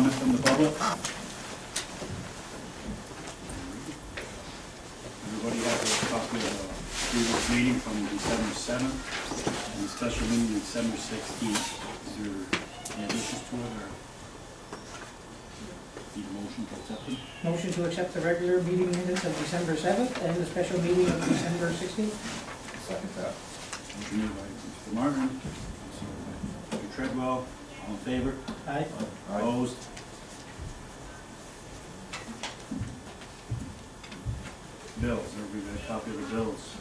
comment from the public? Everybody has a copy of the previous meeting from December 7th and the special meeting December 16th. Is there any additions to it or need a motion to accept it? Motion to accept the regular meeting minutes of December 7th and the special meeting of December 16th. Second that. Motion made by Mr. Martin, seconded by Mr. Treadwell. All in favor? Aye. Opposed? Bills, everybody got a copy of the bills.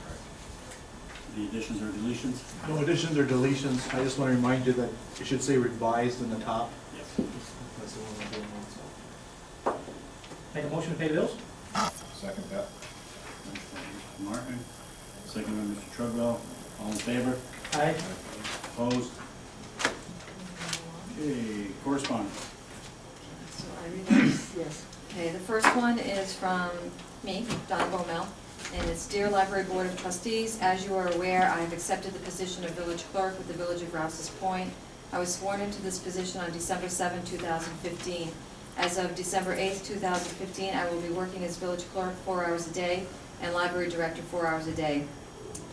Any additions or deletions? No additions or deletions. I just want to remind you that it should say revised in the top. Yes. That's the one we're doing also. Make a motion to pay the bills? Second that. Motion by Mr. Martin, seconded by Mr. Treadwell. All in favor? Aye. Opposed? Okay, correspondence. So I read those? Yes. Okay, the first one is from me, Don Bomel, and it's Dear Library Board of Trustees, as you are aware, I have accepted the position of village clerk with the Village of Rouses Point. I was sworn into this position on December 7, 2015. As of December 8, 2015, I will be working as village clerk 4 hours a day and library director 4 hours a day.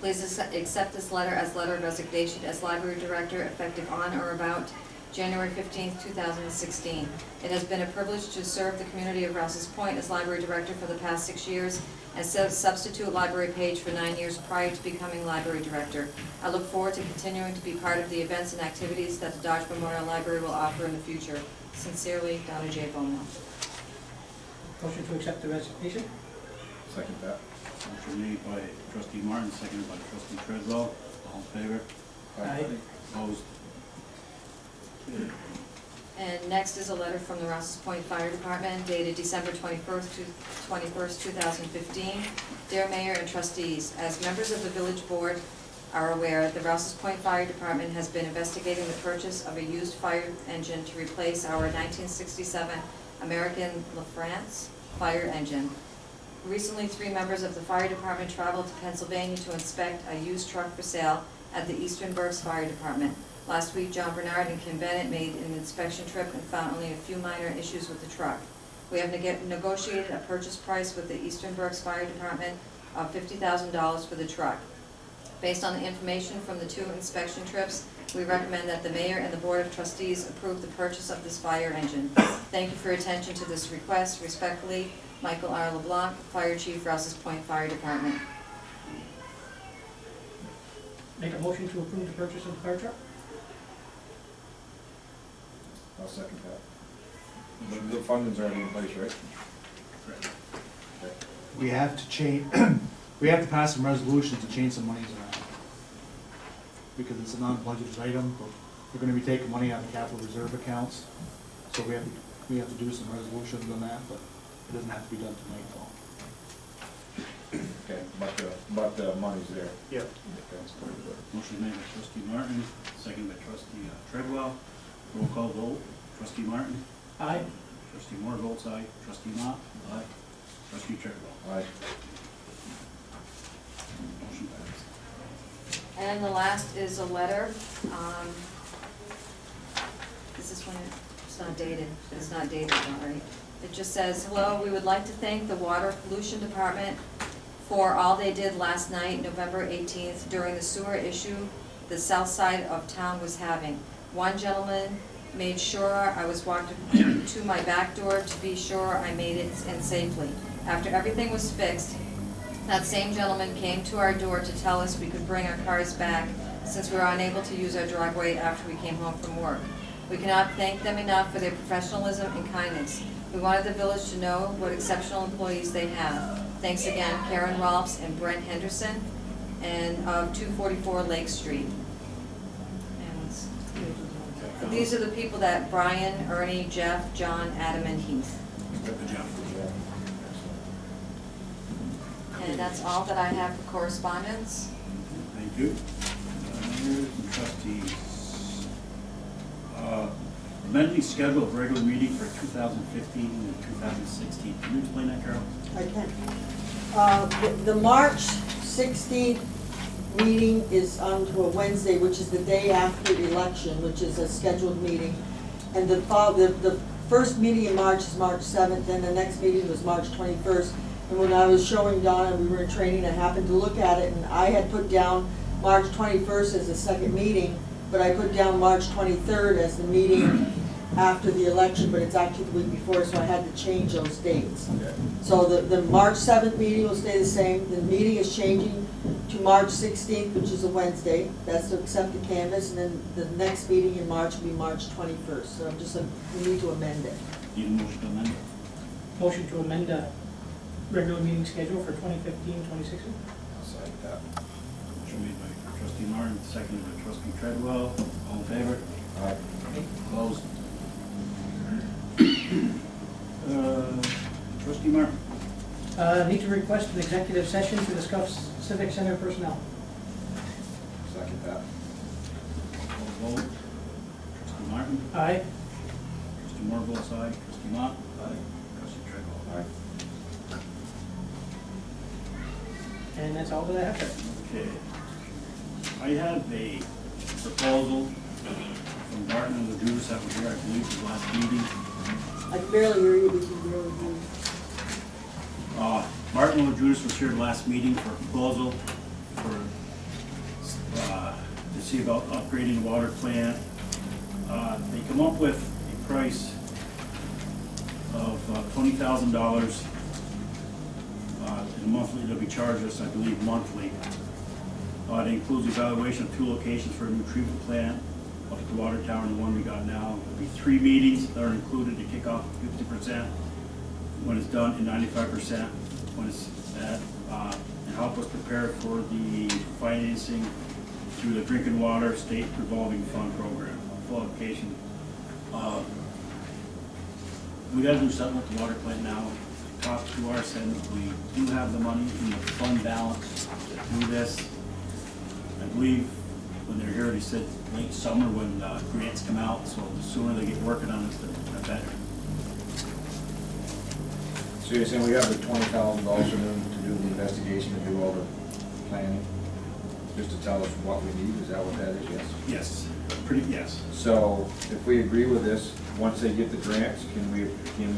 Please accept this letter as letter of resignation as library director effective on or about January 15, 2016. It has been a privilege to serve the community of Rouses Point as library director for the past 6 years and substitute library page for 9 years prior to becoming library director. I look forward to continuing to be part of the events and activities that the Dodge Memorial Library will offer in the future. Sincerely, Donna J. Bowman. Motion to accept the resignation? Second that. Motion made by trustee Martin, seconded by trustee Treadwell. All in favor? Aye. Opposed? Okay. And next is a letter from the Rouses Point Fire Department dated December 21st, 2015. Dear Mayor and trustees, as members of the village board are aware, the Rouses Point Fire Department has been investigating the purchase of a used fire engine to replace our 1967 American LaFrance fire engine. Recently, 3 members of the fire department traveled to Pennsylvania to inspect a used truck for sale at the Eastern Berks Fire Department. Last week, John Bernard and Kim Bennett made an inspection trip and found only a few minor issues with the truck. We have negotiated a purchase price with the Eastern Berks Fire Department of $50,000 for the truck. Based on the information from the 2 inspection trips, we recommend that the mayor and the board of trustees approve the purchase of this fire engine. Thank you for your attention to this request. Respectfully, Michael R. LeBlanc, Fire Chief, Rouses Point Fire Department. Make a motion to approve the purchase of the fire truck? I'll second that. The funding's already in place, right? Correct. Okay. We have to change, we have to pass some resolutions to change some monies around. Because it's a non-budgeted item, but we're gonna be taking money out of capital reserve accounts. So we have to do some resolutions on that, but it doesn't have to be done tonight, though. Okay, but the money's there. Yep. Okay. Motion made by trustee Martin, seconded by trustee Treadwell. Roll call vote. Trustee Martin? Aye. Trustee Moore votes aye. Trustee Mott? Aye. Trustee Treadwell? Aye. Motion passed. And the last is a letter. This is when it's not dated. It's not dated, all right. It just says, hello, we would like to thank the Water Pollution Department for all they did last night, November 18th, during the sewer issue the south side of town was having. One gentleman made sure I was walked to my back door to be sure I made it in safely. After everything was fixed, that same gentleman came to our door to tell us we could bring our cars back since we were unable to use our driveway after we came home from work. We cannot thank them enough for their professionalism and kindness. We wanted the village to know what exceptional employees they have. Thanks again, Karen Rolfs and Brent Henderson, and of 244 Lake Street. And these are the people that Brian, Ernie, Jeff, John, Adam, and Heath. Good job. And that's all that I have for correspondence. Thank you. Here's the trustees. Amending schedule of regular meeting for 2015 and 2016. Can you explain that, Carol? I can. The March 16th meeting is on to a Wednesday, which is the day after the election, which is a scheduled meeting. And the first meeting in March is March 7th, and the next meeting was March 21st. And when I was showing Donna, we were in training, I happened to look at it, and I had put down March 21st as the second meeting, but I put down March 23rd as the meeting after the election, but it's actually the week before, so I had to change those dates. Okay. So the March 7th meeting will stay the same. The meeting is changing to March 16th, which is a Wednesday. That's to accept the canvas, and then the next meeting in March will be March 21st. So I'm just, we need to amend it. Need a motion to amend it? Motion to amend the regular meeting schedule for 2015, 2016. I'll second that. Motion made by trustee Martin, seconded by trustee Treadwell. All in favor? Aye. Opposed? Trustee Martin. Need to request an executive session to discuss civic center personnel. Second that. Call vote. Trustee Martin. Aye. Trustee Moore votes aye. Trustee Mott. Aye. Trustee Treadwell. Aye. And that's all that I have there. Okay. I have a proposal from Barton and the Rouses that was here, I believe, the last meeting. I can barely hear you, but you can barely hear me. Martin LaJudas was here last meeting for a proposal for, to see about upgrading the water plant. They come up with a price of $20,000 in a monthly, they'll be charged us, I believe, monthly. It includes evaluation of 2 locations for a new treatment plant, up at the water tower and the one we got now. There'll be 3 meetings that are included to kick off 50% when it's done, and 95% when it's at, and help us prepare for the financing through the drinking water state revolving fund program, full application. We gotta do something with the water plant now. Talked to our senate, we do have the money in the fund balance to do this. I believe when they're here, they said late summer when grants come out, so the sooner they get working on it, the better. So you're saying we have the $20,000 for them to do the investigation and do all the planning? Just to tell us what we need, is that what that is, yes? Yes, pretty, yes. So if we agree with this, once they get the grants, can we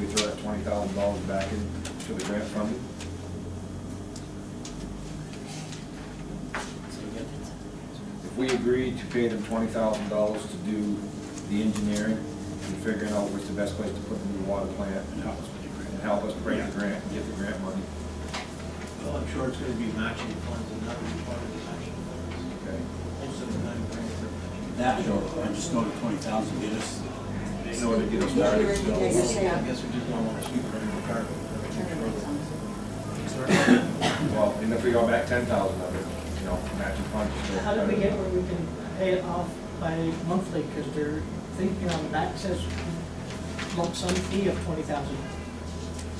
throw that $20,000 back into the grant funding? If we agree to pay them $20,000 to do the engineering and figuring out what's the best place to put the new water plant And help us with the grant. and help us break the grant and get the grant money, Well, I'm sure it's gonna be matching funds and not be part of the matching funds. okay? Most of the time, grants are matching. That, I just know the 20,000 get us. In order to get us Yeah, started. you're right, yeah, so- yeah. I guess we just don't wanna sweep it under the carpet. Well, and if we go back 10,000 of it, matching funds. is still How did we better. get where we can pay it off by monthly? Because they're thinking on the back says lump sum fee of 20,000.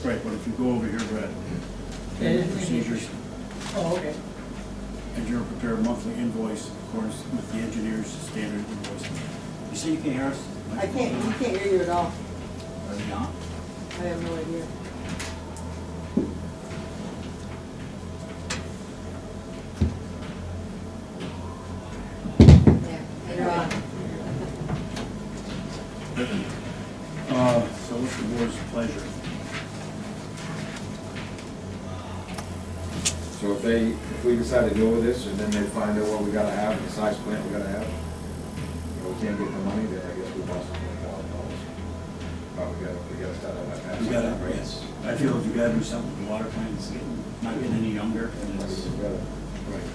Right, but if you go over here, Brad, Yeah. procedures, Oh, okay. and you're prepare a monthly invoice, of course, with the engineer's standard invoice. You say you can't hear us? I can't, we can't hear you at all. Are they on? I have no idea. There, you're on. So what's the board's pleasure? So if we decide to go with this, and then they find out what we gotta have, the size plant we gotta have, we can't get the money, then I guess we lost $20,000. But we gotta start on that path. You gotta, yes. I feel if you gotta do something with the water plant, it's not getting any younger, and it's, right.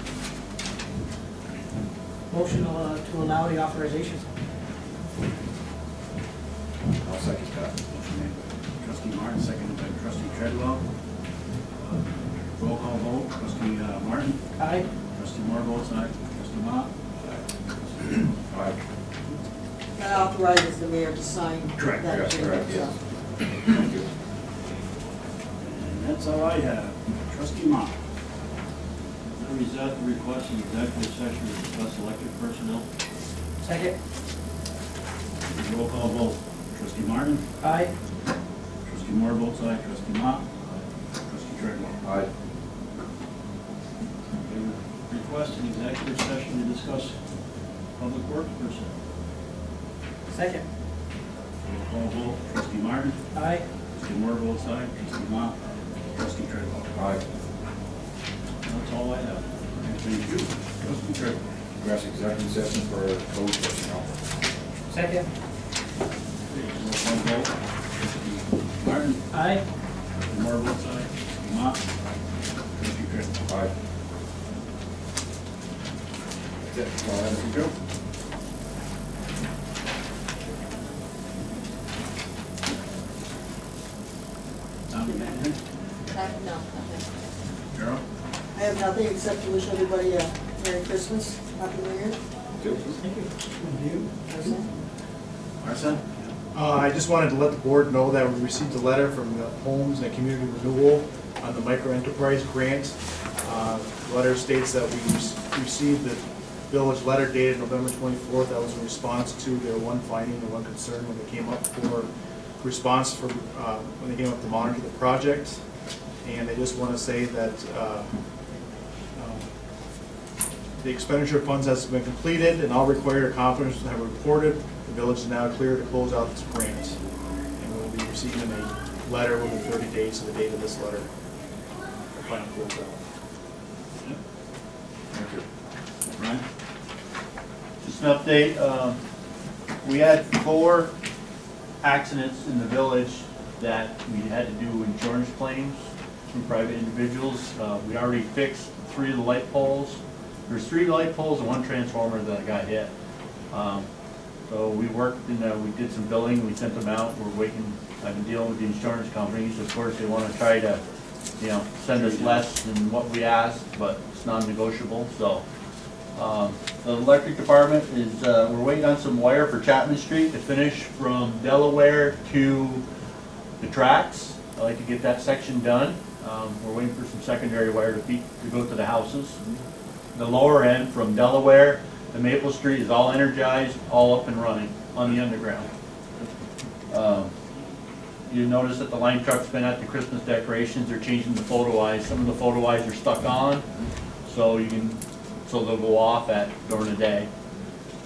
Motion to allow the authorization. I'll second that. Motion made by trustee Martin, seconded by trustee Treadwell. Roll call vote, trustee Martin, Aye. trustee Moore votes aye, trustee Mott. All right, That authorizes the mayor to sign. Correct, that yes, agreement, correct, yes. so. Thank you. And that's all I have. Trustee Mott. I reserve the request in executive session to discuss elected personnel. Second. Roll call vote, trustee Martin, Aye. trustee Moore votes aye, trustee Mott, trustee Treadwell. All right, Request an executive session to discuss public works personnel. Second. Roll call vote, trustee Martin, Aye. trustee Moore votes aye, trustee Mott, trustee Treadwell. Aye. That's all I have. Thank you. Trustee Treadwell. Request executive session for code personnel. Second. Roll call vote, trustee Martin, Aye. trustee Moore votes aye, trustee Mott, trustee Treadwell. Aye. That's it. That's all I have, Mr. Joe. Tom, you got anything? No, nothing. Carol? I have nothing except to wish everybody a Merry Christmas, Happy New Year. Thank you. That's it. Arson? I just wanted to let the board know that we received a letter from the Homes and Community Renewal on the micro enterprise grant. The letter states that we received the village letter dated November 24th. That was in response to their one finding and one concern when they came up for response for, when they came up to monitor the project. And they just want to say that the expenditure of funds has been completed and all required accomplishments have been reported. The village is now clear to close out this grant. And we'll be receiving a letter within 30 days of the date of this letter. The final closeout. Thank you. Ryan? Just an update, we had 4 accidents in the village that we had to do insurance claims from private individuals. We already fixed 3 of the light poles. There's 3 light poles and 1 transformer that got hit. So we worked and we did some billing, we sent them out, we're waiting, I've been dealing with the insurance companies. Of course, they want to try to, you know, send us less than what we asked, but it's non-negotiable, so. The electric department is, we're waiting on some wire for Chapman Street to finish from Delaware to the tracks. I'd like to get that section done. We're waiting for some secondary wire to go to the houses. The lower end from Delaware to Maple Street is all energized, all up and running on the underground. You notice that the line truck's been at the Christmas decorations. They're changing the photo eyes. Some of the photo eyes are stuck on, so they'll go off during the day.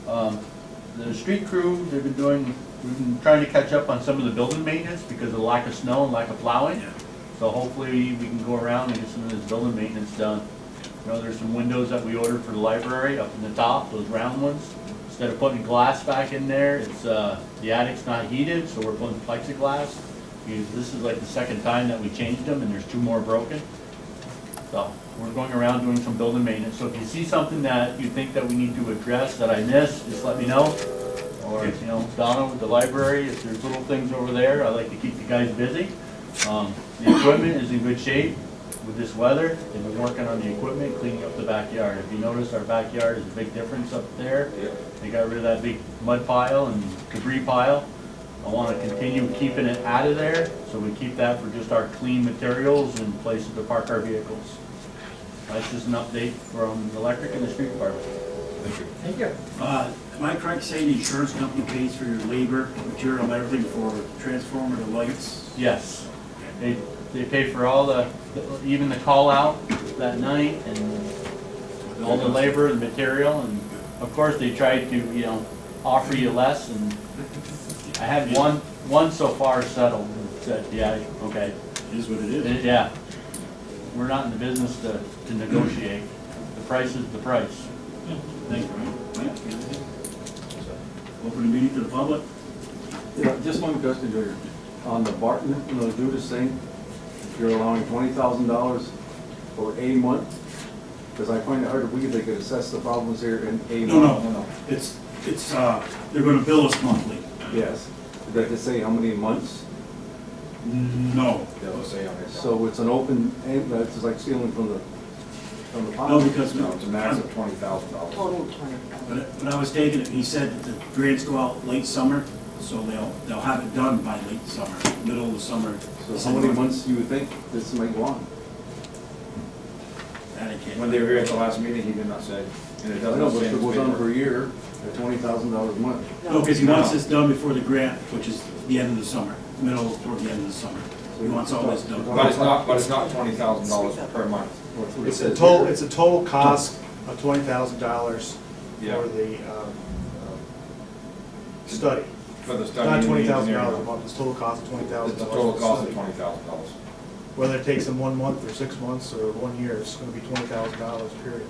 The street crew, we've been trying to catch up on some of the building maintenance because of the lack of snow and lack of plowing. So hopefully we can go around and get some of this building maintenance done. You know, there's some windows that we ordered for the library up in the top, those round ones. Instead of putting glass back in there, it's the attic's not heated, so we're putting plexiglass. This is like the 2nd time that we changed them, and there's 2 more broken. So we're going around doing some building maintenance. So if you see something that you think that we need to address that I missed, just let me know. Or, you know, Donna with the library, if there's little things over there, I like to keep the guys busy. The equipment is in good shape with this weather. They've been working on the equipment, cleaning up the backyard. If you notice, our backyard is a big difference up there. They got rid of that big mud pile and debris pile. I want to continue keeping it out of there, so we keep that for just our clean materials and places to park our vehicles. That's just an update from the electric and the street department. Thank you. Thank you. Am I correct saying the insurance company pays for your labor, material, everything for transformer, the lights? Yes, they pay for all even the call out that night and all the labor and material, and of course they try to, you know, offer you less, and I had one so far settled and said, yeah, okay. It is what it is. Yeah, we're not in the business to negotiate. The price is the price. Thank you, Ryan. Mike, anything? Open the meeting to the public. Yeah, just one question, Junior. On the Barton, you know, do this thing, you're allowing $20,000 for a month? Because I find it hard to believe they could assess the problems here in a month. No. It's, they're gonna bill us monthly. Yes. Did that just say how many months? No. They'll say on it. So it's an open, that's just like stealing from the pot? No, because. No, it's a max of $20,000. Total 20. When I was taking it, he said that the grants go out late summer, so they'll have it done by late summer, middle of the summer. So how many months do you think this might go on? That I can't. When they were here at the last meeting, he did not say, and it I doesn't know, but say if in it his goes on paper. for a year, at $20,000 a month. No, because he wants this done before the grant, which is the end of the summer, toward the end of the summer. He wants all this done. But it's not $20,000 per month. It's a total cost of $20,000 Yeah. for the study. For the study. Not and the $20,000 a engineering. month, it's total cost of $20,000. It's a total cost of $20,000. Whether it takes them 1 month or 6 months or 1 year, it's gonna be $20,000 period.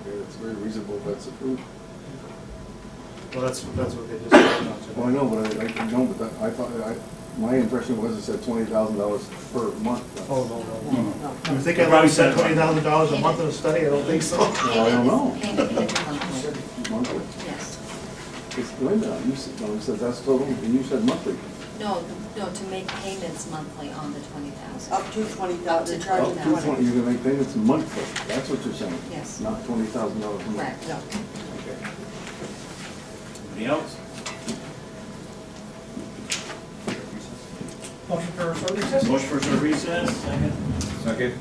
Okay, it's very reasonable, that's approved. Well, that's what they just said. Well, I know, but I thought, my impression was it said $20,000 per month. Oh, no. No. You think I let me spend $20,000 a month in a study? I don't think so. Well, I don't know. Payment every month. Monthly. Yes. It's, wait a minute, you said that's total, and you said monthly. No, to make payments monthly on the 20,000. Up to 20,000, they're Up charging to 20, 20. you can make payments monthly, that's what you're saying? Yes. Not $20,000 a month? Correct. No. Okay. Anybody else? Motion for short recess? Motion for short recess, second. Second?